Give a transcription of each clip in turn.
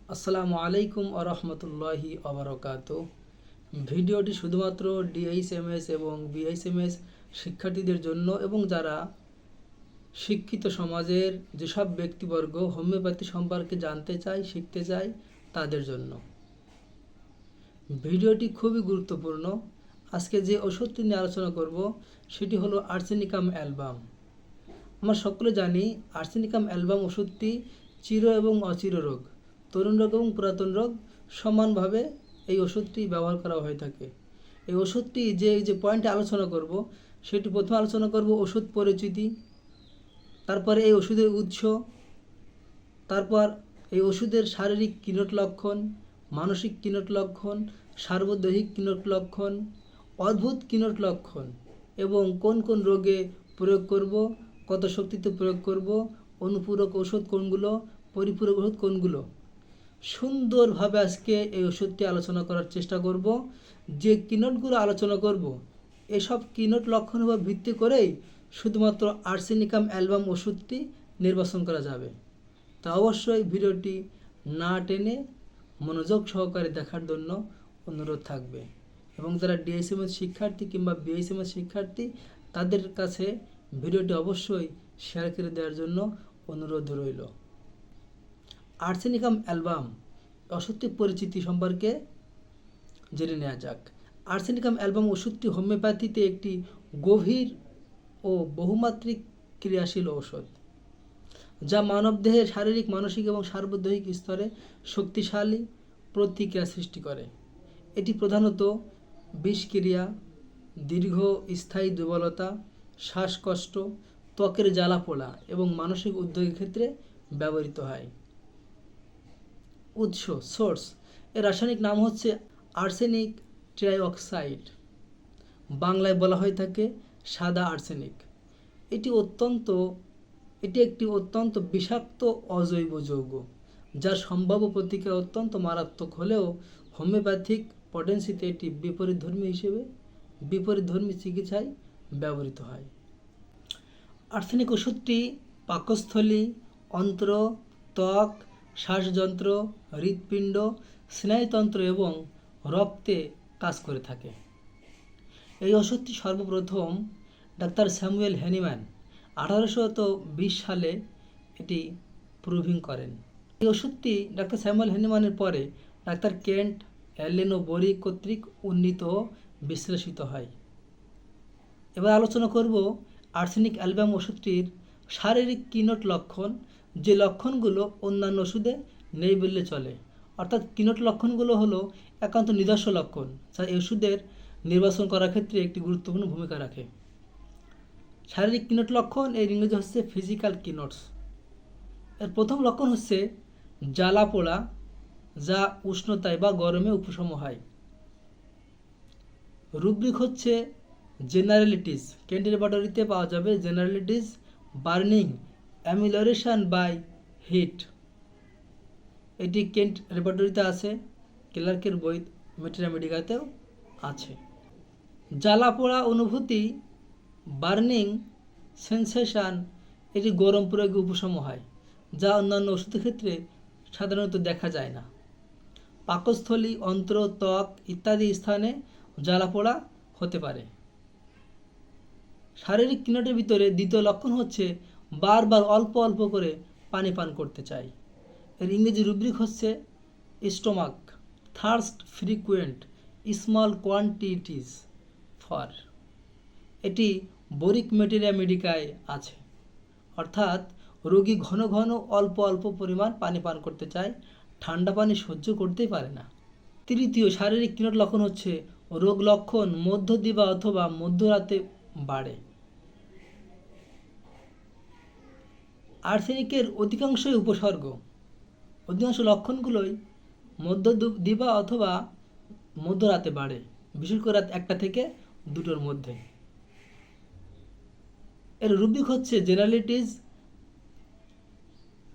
আসসালামু আলাইকুম আরহামতুল্লাহি আবরকাত। ভিডিওটি শুধুমাত্র ডিএইচএমএস এবং বিএইচএমএস শিক্ষার্থীদের জন্য এবং যারা শিক্ষিত সমাজের যেসব ব্যক্তিবর্গ হোমিওপ্যাথি সম্পর্কে জানতে চায়, শিখতে চায় তাদের জন্য। ভিডিওটি খুবই গুরুত্বপূর্ণ। আজকে যে ওষুধটি নিয়ে আলোচনা করব সেটি হলো আর্সেনিকাম অ্যালবাম। আমরা সকলে জানি আর্সেনিকাম অ্যালবাম ওষুধটি চির এবং অচির রোগ, তরুণ রোগ এবং পুরাতন রোগ সমানভাবে এই ওষুধটি ব্যবহার করা হয়ে থাকে। এই ওষুধটি যে পয়েন্টে আলোচনা করব সেটি প্রথমে আলোচনা করব ওষুধ পরিচিতি, তারপরে এই ওষুধের উৎস, তারপর এই ওষুধের শারীরিক কিনোট লক্ষণ, মানসিক কিনোট লক্ষণ, সার্বদৈহিক কিনোট লক্ষণ, অদ্ভুত কিনোট লক্ষণ এবং কোন কোন রোগে প্রয়োগ করব, কত শক্তিতে প্রয়োগ করব, অনুপূরক ওষুধ কোনগুলো, পরিপূরক ওষুধ কোনগুলো, সুন্দরভাবে আজকে এই ওষুধটি আলোচনা করার চেষ্টা করব। যে কিনোটগুলো আলোচনা করব এসব কিনোট লক্ষণ উপর ভিত্তি করেই শুধুমাত্র আর্সেনিকাম অ্যালবাম ওষুধটি নির্বাচন করা যাবে। তা অবশ্যই ভিডিওটি না টেনে মনোযোগ সহকারে দেখার জন্য অনুরোধ থাকবে এবং যারা ডিএসএমএস শিক্ষার্থী কিংবা বিএসএমএস শিক্ষার্থী তাদের কাছে ভিডিওটি অবশ্যই শেয়ার করে দেওয়ার জন্য অনুরোধ রইল। আর্সেনিকাম অ্যালবাম ওষুধটির পরিচিতি সম্পর্কে জেনে নেওয়া যাক। আর্সেনিকাম অ্যালবাম ওষুধটি হোমিওপ্যাথিতে একটি গভীর ও বহুমাত্রিক ক্রিয়াশীল ঔষধ, যা মানবদেহের শারীরিক, মানসিক এবং সার্বদৈহিক স্তরে শক্তিশালী প্রতিক্রিয়া সৃষ্টি করে। এটি প্রধানত বিষক্রিয়া, দীর্ঘস্থায়ী দুর্বলতা, শ্বাসকষ্ট, ত্বকের জ্বালাপোড়া এবং মানসিক উদ্বেগের ক্ষেত্রে ব্যবহৃত হয়। উৎস, সোর্স, এর রাসায়নিক নাম হচ্ছে আর্সেনিক ট্রাইঅক্সাইড, বাংলায় বলা হয়ে থাকে সাদা আর্সেনিক। এটি একটি অত্যন্ত বিষাক্ত অজৈব যৌগ, যার সম্ভাব্য প্রতিক্রিয়া অত্যন্ত মারাত্মক হলেও হোমিওপ্যাথিক পটেন্সিতে এটি বিপরীতধর্মী চিকিৎসায় ব্যবহৃত হয়। আর্সেনিক ওষুধটি পাকস্থলী, অন্ত্র, ত্বক, শ্বাসযন্ত্র, হৃৎপিণ্ড, স্নায়ুতন্ত্র এবং রক্তে কাজ করে থাকে। এই ওষুধটি সর্বপ্রথম ডাক্তার স্যামুয়েল হ্যানিম্যান 1820 সালে এটি প্রুভিং করেন। এই ওষুধটি ডাক্তার স্যামুয়েল হ্যানিম্যানের পরে ডাক্তার কেন্ট অ্যালেন ও বরি কর্তৃক উন্নীত ও বিশ্লেষিত হয়। এবার আলোচনা করব আর্সেনিক অ্যালবাম ওষুধটির শারীরিক কিনোট লক্ষণ, যে লক্ষণগুলো অন্যান্য ওষুধে নেই বললে চলে। অর্থাৎ কিনোট লক্ষণগুলো হলো একান্ত নিজস্ব লক্ষণ, যা এই ওষুধের নির্বাচন করার ক্ষেত্রে একটি গুরুত্বপূর্ণ ভূমিকা রাখে। শারীরিক কিনোট লক্ষণ এর ইংরেজি হচ্ছে ফিজিক্যাল কিনোটস। এর প্রথম লক্ষণ হচ্ছে জ্বালা পোড়া, যা উষ্ণতায় বা গরমে উপশম হয়। রুব্রিক হচ্ছে জেনারেলিটিস, কেন্ট ল্যাবরেটরিতে পাওয়া যাবে জেনারেলিটিস, বার্নিং, অ্যামিলোরেশন বাই হিট। এটি কেন্ট ল্যাবরেটরিতে আছে, ক্লার্কের বই মেটেরিয়া মেডিকাতেও আছে। জ্বালা পোড়া অনুভূতি, বার্নিং সেন্সেশন, এটি গরম প্রয়োগে উপশম হয়, যা অন্যান্য ওষুধের ক্ষেত্রে সাধারণত দেখা যায় না। পাকস্থলী, অন্ত্র, ত্বক ইত্যাদি স্থানে জ্বালা পোড়া হতে পারে। শারীরিক কিনোটের ভিতরে দ্বিতীয় লক্ষণ হচ্ছে বারবার অল্প অল্প করে পানি পান করতে চাই। এর ইংরেজি রুব্রিক হচ্ছে stomach, thirst frequent, small quantities for. এটি বোরিক মেটেরিয়া মেডিকায় আছে, অর্থাৎ রোগী ঘন ঘন অল্প অল্প পরিমাণ পানি পান করতে চায়, ঠান্ডা পানি সহ্য করতেই পারে না। তৃতীয় শারীরিক কিনোট লক্ষণ হচ্ছে রোগ লক্ষণ মধ্যদিবা অথবা মধ্যরাতে বাড়ে। আর্সেনিকের অধিকাংশ লক্ষণগুলোই মধ্যদিবা অথবা মধ্যরাতে বাড়ে, বিশেষ করে রাত 1টা থেকে 2টোর মধ্যে। এর রুব্রিক হচ্ছে জেনারেলিটিস,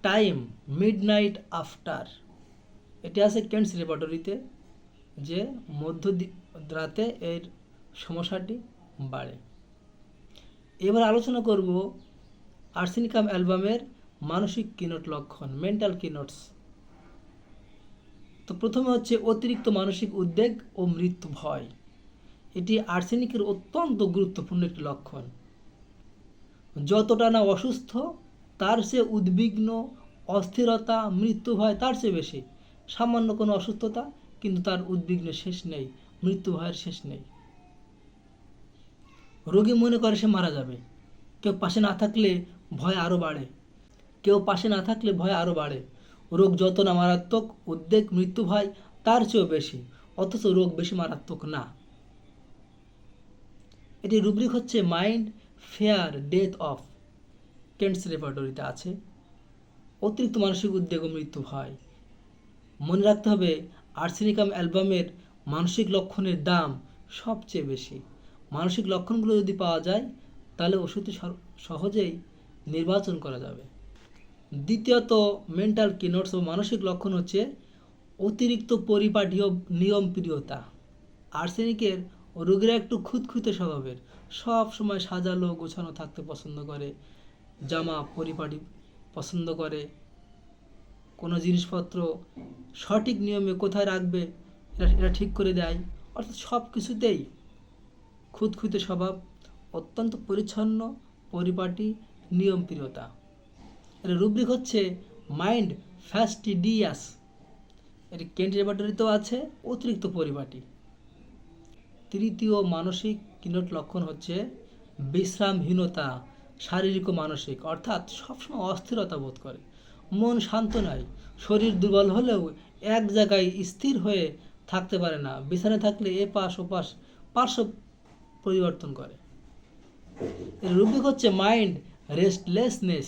টাইম মিডনাইট আফটার। এটি আছে কেন্টস ল্যাবরেটরিতে, যে মধ্যরাতে এর সমস্যাটি বাড়ে। এবার আলোচনা করব আর্সেনিকাম অ্যালবামের মানসিক কিনোট লক্ষণ, মেন্টাল কিনোটস। তো প্রথমে হচ্ছে অতিরিক্ত মানসিক উদ্বেগ ও মৃত্যু ভয়। এটি আর্সেনিকের অত্যন্ত গুরুত্বপূর্ণ একটি লক্ষণ। যতটা না অসুস্থ তার চেয়ে উদ্বিগ্ন, অস্থিরতা, মৃত্যু ভয় তার চেয়ে বেশি। সামান্য কোনো অসুস্থতা কিন্তু তার উদ্বিগ্নের শেষ নেই, মৃত্যু ভয়ের শেষ নেই। রোগী মনে করে সে মারা যাবে। কেউ পাশে না থাকলে ভয় আরও বাড়ে। রোগ যত না মারাত্মক, উদ্বেগ, মৃত্যু ভয় তার চেয়েও বেশি, অথচ রোগ বেশি মারাত্মক না। এটি রুব্রিক হচ্ছে মাইন্ড, ফেয়ার, ডেথ অফ। কেন্টস রেপার্টরিতে আছে। অতিরিক্ত মানসিক উদ্বেগ ও মৃত্যু ভয়। মনে রাখতে হবে আর্সেনিকাম অ্যালবামের মানসিক লক্ষণের দাম সবচেয়ে বেশি। মানসিক লক্ষণগুলো যদি পাওয়া যায় তাহলে ওষুধটি সহজেই নির্বাচন করা যাবে। দ্বিতীয়ত মেন্টাল কিনোটস ও মানসিক লক্ষণ হচ্ছে অতিরিক্ত পরিপাটি ও নিয়মপ্রিয়তা। আর্সেনিকের রোগীরা একটু খুঁতখুঁতে স্বভাবের, সব সময় সাজালো গোছানো থাকতে পছন্দ করে, জামা পরিপাটি পছন্দ করে, কোনো জিনিসপত্র সঠিক নিয়মে কোথায় রাখবে এটা ঠিক করে দেয়। অর্থাৎ সব কিছুতেই খুঁতখুঁতে স্বভাব, অত্যন্ত পরিচ্ছন্ন, পরিপাটি, নিয়মপ্রিয়তা। এর রুব্রিক হচ্ছে মাইন্ড ফ্যাস্টিডিয়াস। এটি কেন্ট রেপার্টরিতেও আছে, অতিরিক্ত পরিপাটি। তৃতীয় মানসিক কিনোট লক্ষণ হচ্ছে বিশ্রামহীনতা, শারীরিক ও মানসিক। অর্থাৎ সবসময় অস্থিরতা বোধ করে, মন শান্ত নয়, শরীর দুর্বল হলেও এক জায়গায় স্থির হয়ে থাকতে পারে না, বিছানায় থাকলে এপাশ ওপাশ পার্শ্ব পরিবর্তন করে। এর রুব্রিক হচ্ছে মাইন্ড রেস্টলেসনেস,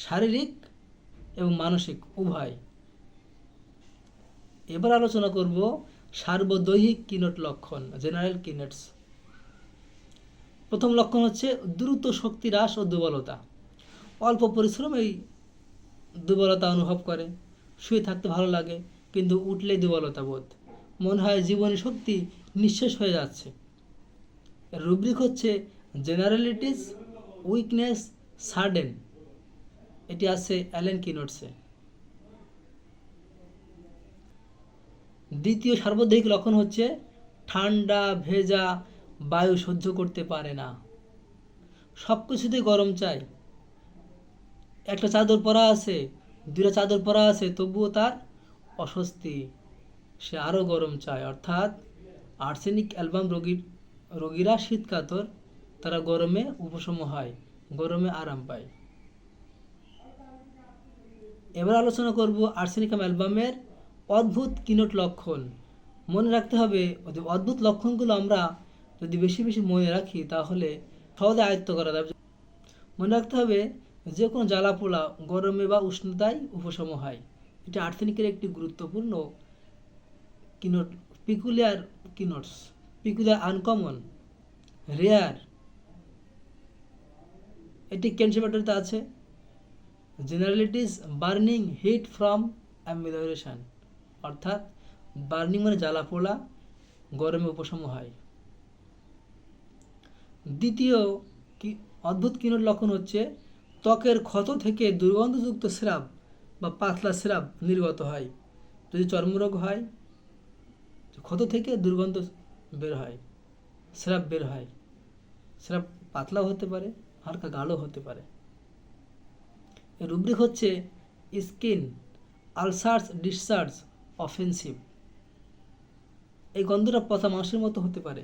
শারীরিক এবং মানসিক উভয়। এবার আলোচনা করব সার্বদৈহিক কিনোট লক্ষণ, জেনারেল কিনোটস। প্রথম লক্ষণ হচ্ছে দ্রুত শক্তি হ্রাস ও দুর্বলতা। অল্প পরিশ্রমেই দুর্বলতা অনুভব করে, শুয়ে থাকতে ভালো লাগে কিন্তু উঠলেই দুর্বলতা বোধ, মনে হয় জীবনী শক্তি নিঃশেষ হয়ে যাচ্ছে। এর রুব্রিক হচ্ছে জেনারেলিটিস, উইকনেস, সাডেন। এটি আছে অ্যালেন কিনোটসে। দ্বিতীয় সার্বদৈহিক লক্ষণ হচ্ছে ঠান্ডা ভেজা বায়ু সহ্য করতে পারে না, সব কিছুতেই গরম চাই। একটা চাদর পরা আছে, দুটা চাদর পরা আছে, তবুও তার অস্বস্তি, সে আরও গরম চায়। অর্থাৎ আর্সেনিক অ্যালবাম রোগীরা শীত কাতর, তারা গরমে উপশম হয়, গরমে আরাম পায়। এবার আলোচনা করব আর্সেনিকাম অ্যালবামের অদ্ভুত কিনোট লক্ষণ। মনে রাখতে হবে অদ্ভুত লক্ষণগুলো আমরা যদি বেশি বেশি মনে রাখি তাহলে সহজে আয়ত্ত করা যাবে। মনে রাখতে হবে যে কোনো জ্বালা পোড়া গরমে বা উষ্ণতায় উপশম হয়। এটা আর্সেনিকের একটি গুরুত্বপূর্ণ keynote, peculiar keynotes, peculiar, uncommon, rare. এটি কেন্ট রেপার্টরিতে আছে। Generalities burning heat from amelioration. অর্থাৎ বার্নিং মানে জ্বালা পোড়া, গরমে উপশম হয়। দ্বিতীয় অদ্ভুত কিনোট লক্ষণ হচ্ছে ত্বকের ক্ষত থেকে দুর্গন্ধযুক্ত স্রাব বা পাতলা স্রাব নির্গত হয়। যদি চর্মরোগ হয়, ক্ষত থেকে দুর্গন্ধ বের হয়, স্রাব বের হয়। স্রাব পাতলাও হতে পারে, হালকা গাঢ় হতে পারে। এর রুব্রিক হচ্ছে স্কিন আলসার্স ডিসচার্জ অফেন্সিভ। এই গন্ধটা পচা মাংসের মতো হতে পারে।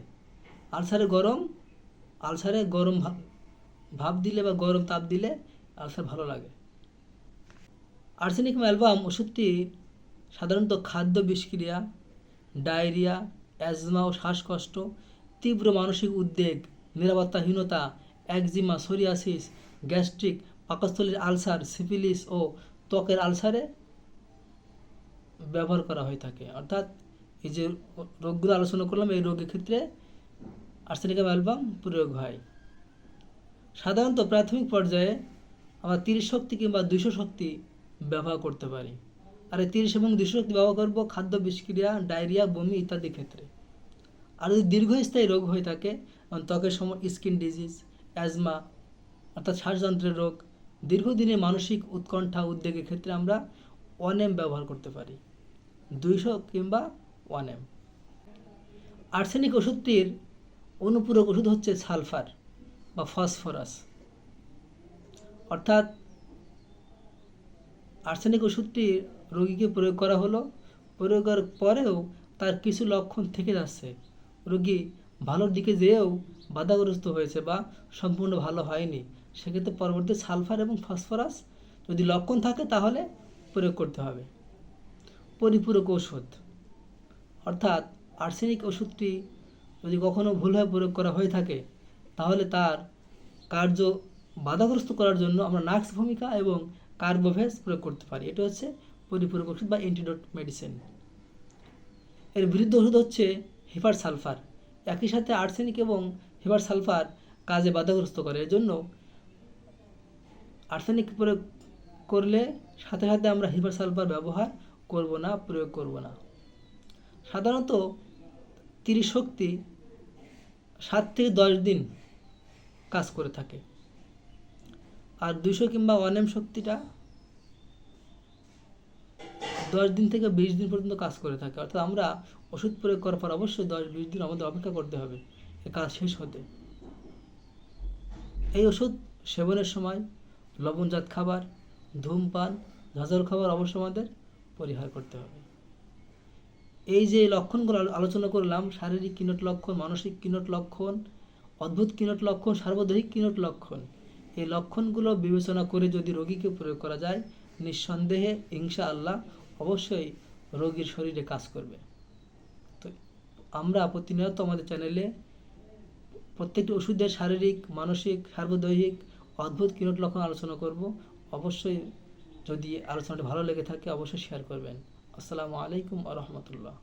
আলসারে গরম ভাব দিলে বা গরম তাপ দিলে আলসার ভালো লাগে। আর্সেনিকাম অ্যালবাম ওষুধটি সাধারণত খাদ্য বিষক্রিয়া, ডায়রিয়া, অ্যাজমা ও শ্বাসকষ্ট, তীব্র মানসিক উদ্বেগ, নিরাপত্তাহীনতা, একজিমা, সোরিয়াসিস, গ্যাস্ট্রিক, পাকস্থলীর আলসার, সিফিলিস ও ত্বকের আলসারে ব্যবহার করা হয়ে থাকে। অর্থাৎ এই যে রোগগুলো আলোচনা করলাম, এই রোগের ক্ষেত্রে আর্সেনিকাম অ্যালবাম প্রয়োগ হয়। সাধারণত প্রাথমিক পর্যায়ে আমরা 30 শক্তি কিংবা 200 শক্তি ব্যবহার করতে পারি। আর এই 30 এবং 200 শক্তি ব্যবহার করব খাদ্য বিষক্রিয়া, ডায়রিয়া, বমি ইত্যাদি ক্ষেত্রে। আর যদি দীর্ঘস্থায়ী রোগ হয়ে থাকে, ত্বকের স্কিন ডিজিজ, অ্যাজমা অর্থাৎ শ্বাসযন্ত্রের রোগ, দীর্ঘদিনের মানসিক উৎকণ্ঠা, উদ্বেগের ক্ষেত্রে আমরা অনেম ব্যবহার করতে পারি। 200 কিংবা 1 mg। আর্সেনিক ওষুধটির অনুপূরক ওষুধ হচ্ছে সালফার বা ফসফরাস। অর্থাৎ আর্সেনিক ওষুধটি রোগীকে প্রয়োগ করা হলো, প্রয়োগের পরেও তার কিছু লক্ষণ থেকে যাচ্ছে, রোগী ভালোর দিকে যেয়েও বাধাগ্রস্ত হয়েছে বা সম্পূর্ণ ভালো হয়নি, সেক্ষেত্রে পরবর্তী সালফার এবং ফসফরাস যদি লক্ষণ থাকে তাহলে প্রয়োগ করতে হবে। পরিপূরক ওষুধ অর্থাৎ আর্সেনিক ওষুধটি যদি কখনো ভুলভাবে প্রয়োগ করা হয়ে থাকে তাহলে তার কার্য বাধাগ্রস্ত করার জন্য আমরা নাক্স ভূমিকা এবং কার্বোভেজ প্রয়োগ করতে পারি। এটা হচ্ছে পরিপূরক ওষুধ বা অ্যান্টিডোট মেডিসিন। এর বিরুদ্ধে ওষুধ হচ্ছে হেপার সালফার। একই সাথে আর্সেনিক এবং হেপার সালফার কাজে বাধাগ্রস্ত করে, এজন্য আর্সেনিক প্রয়োগ করলে সাথে সাথে আমরা হেপার সালফার ব্যবহার করব না, প্রয়োগ করব না। সাধারণত 30 শক্তি 7 থেকে 10 দিন কাজ করে থাকে, আর 200 কিংবা 1 mg শক্তিটা 10 দিন থেকে 20 দিন পর্যন্ত কাজ করে থাকে। অর্থাৎ আমরা ওষুধ প্রয়োগ করার পর অবশ্যই 10-20 দিন আমাদের অপেক্ষা করতে হবে এই কাজ শেষ হতে। এই ওষুধ সেবনের সময় লবণজাত খাবার, ধূমপান, ঝাঁঝালো খাবার অবশ্যই আমাদের পরিহার করতে হবে। এই যে লক্ষণগুলো আলোচনা করলাম, শারীরিক কিনোট লক্ষণ, মানসিক কিনোট লক্ষণ, অদ্ভুত কিনোট লক্ষণ, সার্বদেহিক কিনোট লক্ষণ, এই লক্ষণগুলো বিবেচনা করে যদি রোগীকে প্রয়োগ করা যায়, নিঃসন্দেহে ইনশাআল্লাহ অবশ্যই রোগীর শরীরে কাজ করবে। তো আমরা প্রতিনিয়ত আমাদের চ্যানেলে প্রত্যেকটি ওষুধের শারীরিক, মানসিক, সার্বদৈহিক, অদ্ভুত কিনোট লক্ষণ আলোচনা করব। অবশ্যই যদি আলোচনাটি ভালো লেগে থাকে অবশ্যই শেয়ার করবেন। আসসালামু আলাইকুম ওয়া রাহমাতুল্লাহ।